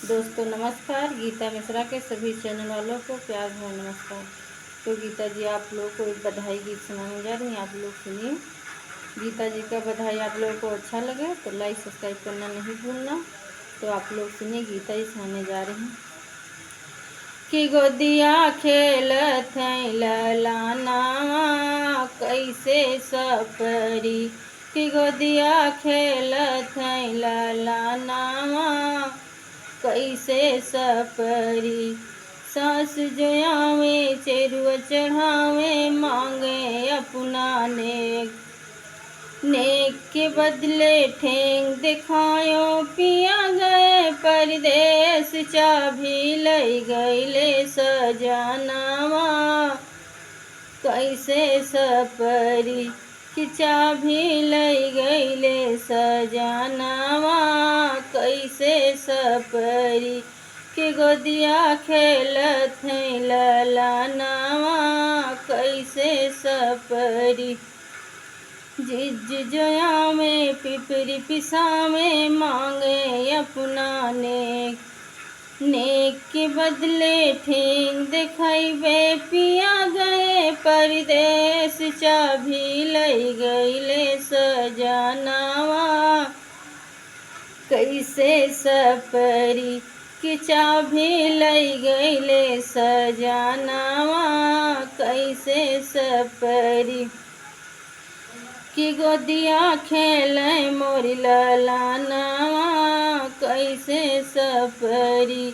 दोस्तों नमस्कार। गीता मिश्रा के सभी चैनल वालों को प्यार भरा नमस्कार। तो गीता जी आप लोग को एक बधाई गीत सुनाने जा रही हैं, आप लोग सुनिए। गीता जी का बधाई आप लोगों को अच्छा लगे तो लाइक सब्सक्राइब करना नहीं भूलना। तो आप लोग सुनिए, गीता जी सुनाने जा रही हैं। कि गोदिया खेलत हैं ललाना कैसे सपरी, कि गोदिया खेलत हैं ललाना कैसे सपरी। सास जो आवे चेरुआ चढ़ावे मांगे अपना नेक, नेक के बदले ठेंग दिखायो पिया गए परदेस चाभी लई गईले सजनावा कैसे सपरी, कि चाभी लई गईले सजनावा कैसे सपरी। कि गोदिया खेलत हैं ललानावा कैसे सपरी। जिज जोया में पिपरी पिसा में मांगे अपना नेक, नेक के बदले ठेंग दिखाइबे पिया गए परदेस चाभी लई गईले सजनावा कैसे सपरी। कि चाभी लई गईले सजनावा कैसे सपरी। कि गोदिया खेले मोरी ललानावा कैसे सपरी।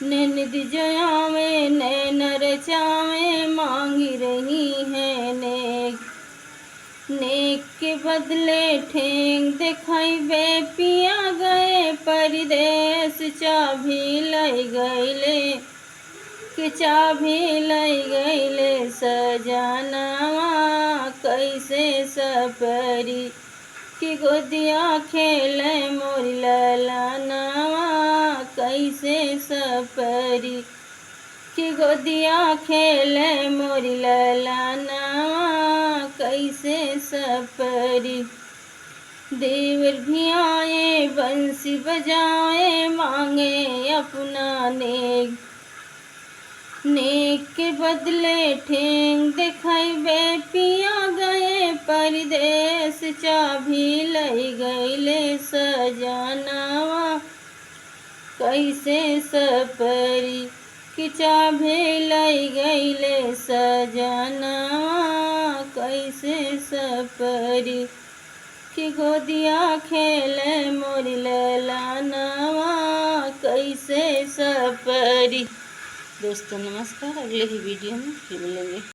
नैनद जयावे नैन रचावे मांगी रही है नेक, नेक के बदले ठेंग दिखाइबे पिया गए परदेस चाभी लई गईले, कि चाभी लई गईले सजनावा कैसे सपरी। कि गोदिया खेले मोरी ललानावा कैसे सपरी। कि गोदिया खेले मोरी ललानावा कैसे सपरी। देवर भी आए बंसी बजाए मांगे अपना नेक, नेक के बदले ठेंग दिखाइबे पिया गए परदेस चाभी लई गईले सजनावा कैसे सपरी। कि चाभी लई गईले सजनावा कैसे सपरी। कि गोदिया खेले मोरी ललानावा कैसे सपरी। दोस्तों नमस्कार, अगले ही वीडियो में फिर मिलेंगे।